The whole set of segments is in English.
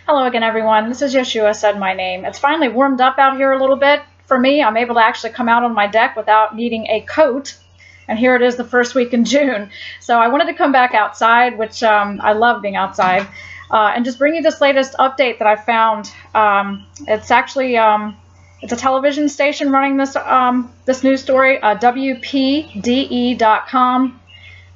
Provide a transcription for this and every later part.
Hello again, everyone. This is Yeshua, said my name. It's finally warmed up out here a little bit for me. I'm able to actually come out on my deck without needing a coat. And here it is the first week in June. So I wanted to come back outside, which I love being outside, and just bring you this latest update that I found. It's actually it's a television station running this this news story, WPDE.com.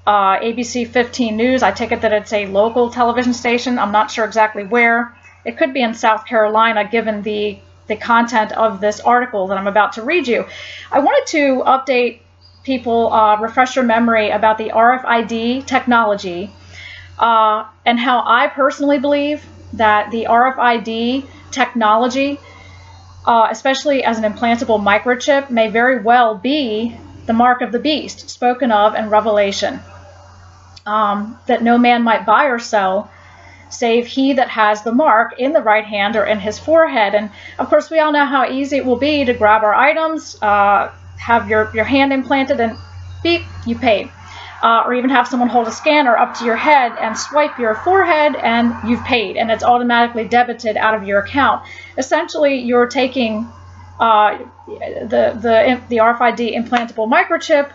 ABC 15 News. I take it that it's a local television station. I'm not sure exactly where. It could be in South Carolina, given the content of this article that I'm about to read you. I wanted to update people, refresh your memory about the RFID technology and how I personally believe that the RFID technology, especially as an implantable microchip, may very well be the mark of the beast spoken of in Revelation. That no man might buy or sell save he that has the mark in the right hand or in his forehead. And of course we all know how easy it will be to grab our items, have your hand implanted and beep, you paid. Or even have someone hold a scanner up to your head and swipe your forehead and you've paid, and it's automatically debited out of your account. Essentially you're taking the RFID implantable microchip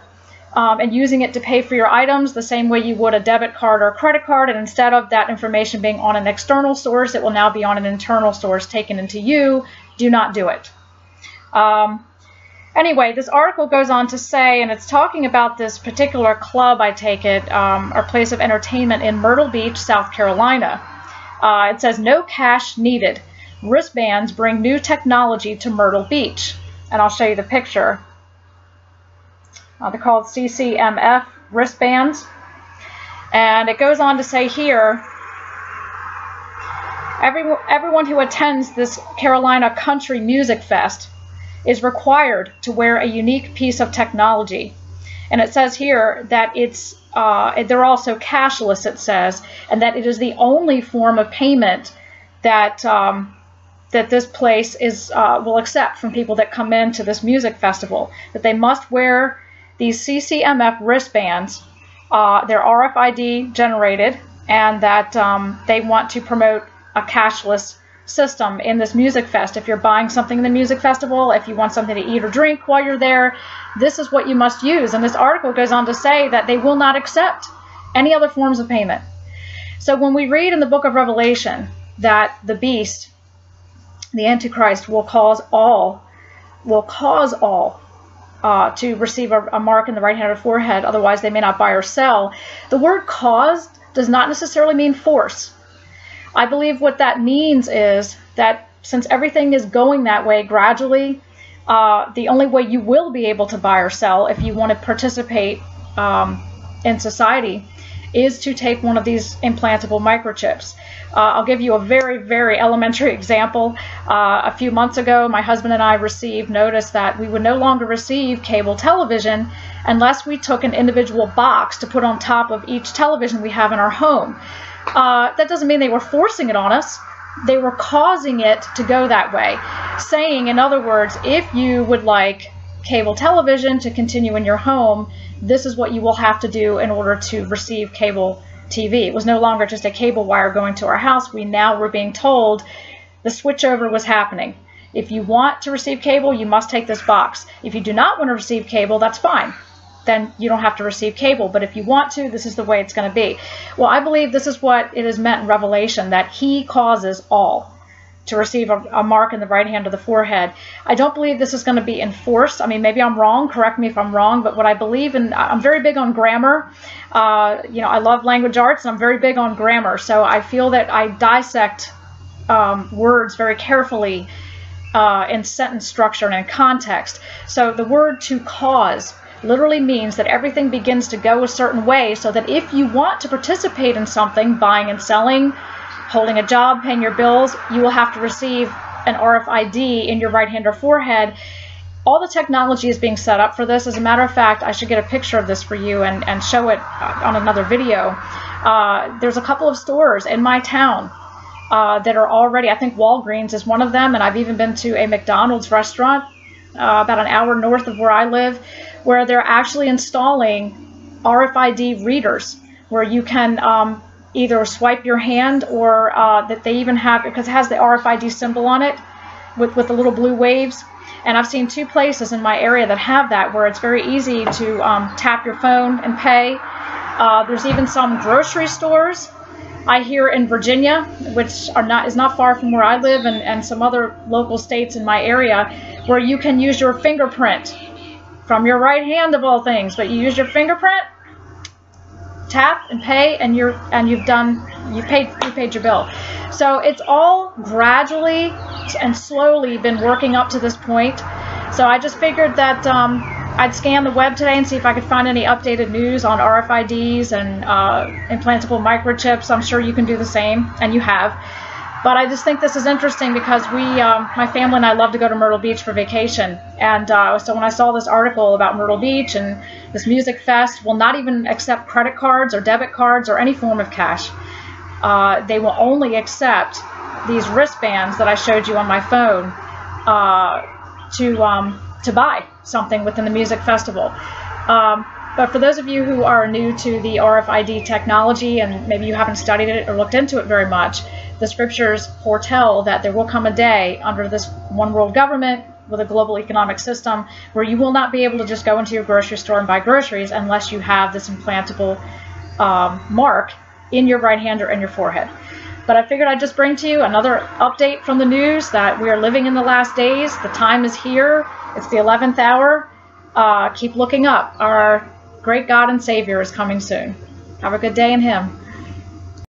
and using it to pay for your items the same way you would a debit card or a credit card, and instead of that information being on an external source, it will now be on an internal source taken into you. Do not do it. Anyway, this article goes on to say, and it's talking about this particular club, I take it, or place of entertainment in Myrtle Beach, South Carolina. It says, no cash needed. Wristbands bring new technology to Myrtle Beach. And I'll show you the picture. They're called CCMF wristbands. And it goes on to say here, everyone who attends this Carolina Country Music Fest is required to wear a unique piece of technology. And it says here that it's they're also cashless, it says, and that it is the only form of payment that that this place will accept from people that come into this music festival, that they must wear these CCMF wristbands. They're RFID generated, and that they want to promote a cashless system in this music fest. If you're buying something in the music festival, if you want something to eat or drink while you're there, this is what you must use. And this article goes on to say that they will not accept any other forms of payment. So when we read in the book of Revelation that the beast, the Antichrist, will cause all to receive a mark in the right hand or forehead, otherwise they may not buy or sell. The word cause does not necessarily mean force. I believe what that means is that since everything is going that way gradually, the only way you will be able to buy or sell if you want to participate in society is to take one of these implantable microchips. I'll give you a very, very elementary example. A few months ago, my husband and I received notice that we would no longer receive cable television unless we took an individual box to put on top of each television we have in our home. That doesn't mean they were forcing it on us. They were causing it to go that way, saying, in other words, if you would like cable television to continue in your home, this is what you will have to do in order to receive cable TV. It was no longer just a cable wire going to our house. We now were being told the switchover was happening. If you want to receive cable, you must take this box. If you do not want to receive cable, that's fine. Then you don't have to receive cable. But if you want to, this is the way it's going to be. Well, I believe this is what it is meant in Revelation, that he causes all to receive a mark in the right hand or the forehead. I don't believe this is going to be enforced. I mean, maybe I'm wrong. Correct me if I'm wrong. But what I believe in, I'm very big on grammar. You know, I love language arts, and I'm very big on grammar. So I feel that I dissect words very carefully in sentence structure and in context. So the word to cause literally means that everything begins to go a certain way, so that if you want to participate in something, buying and selling, holding a job, paying your bills, you will have to receive an RFID in your right hand or forehead. All the technology is being set up for this. As a matter of fact, I should get a picture of this for you and show it on another video. There's a couple of stores in my town that are already, I think Walgreens is one of them, and I've even been to a McDonald's restaurant about an hour north of where I live, where they're actually installing RFID readers where you can either swipe your hand or that they even have, because it has the RFID symbol on it with the little blue waves. And I've seen 2 places in my area that have that, where it's very easy to tap your phone and pay. There's even some grocery stores I hear in Virginia, which is not far from where I live, and some other local states in my area, where you can use your fingerprint from your right hand of all things, but you use your fingerprint, tap and pay, and you paid your bill. So it's all gradually and slowly been working up to this point. So I just figured that I'd scan the web today and see if I could find any updated news on RFIDs and implantable microchips. I'm sure you can do the same, and you have. But I just think this is interesting because my family and I love to go to Myrtle Beach for vacation. And so when I saw this article about Myrtle Beach and this music fest will not even accept credit cards or debit cards or any form of cash. They will only accept these wristbands that I showed you on my phone to buy something within the music festival. But for those of you who are new to the RFID technology and maybe you haven't studied it or looked into it very much, the scriptures foretell that there will come a day under this one world government with a global economic system where you will not be able to just go into your grocery store and buy groceries unless you have this implantable mark in your right hand or in your forehead. But I figured I'd just bring to you another update from the news that we are living in the last days. The time is here. It's the 11th hour. Keep looking up. Our great God and Savior is coming soon. Have a good day in Him.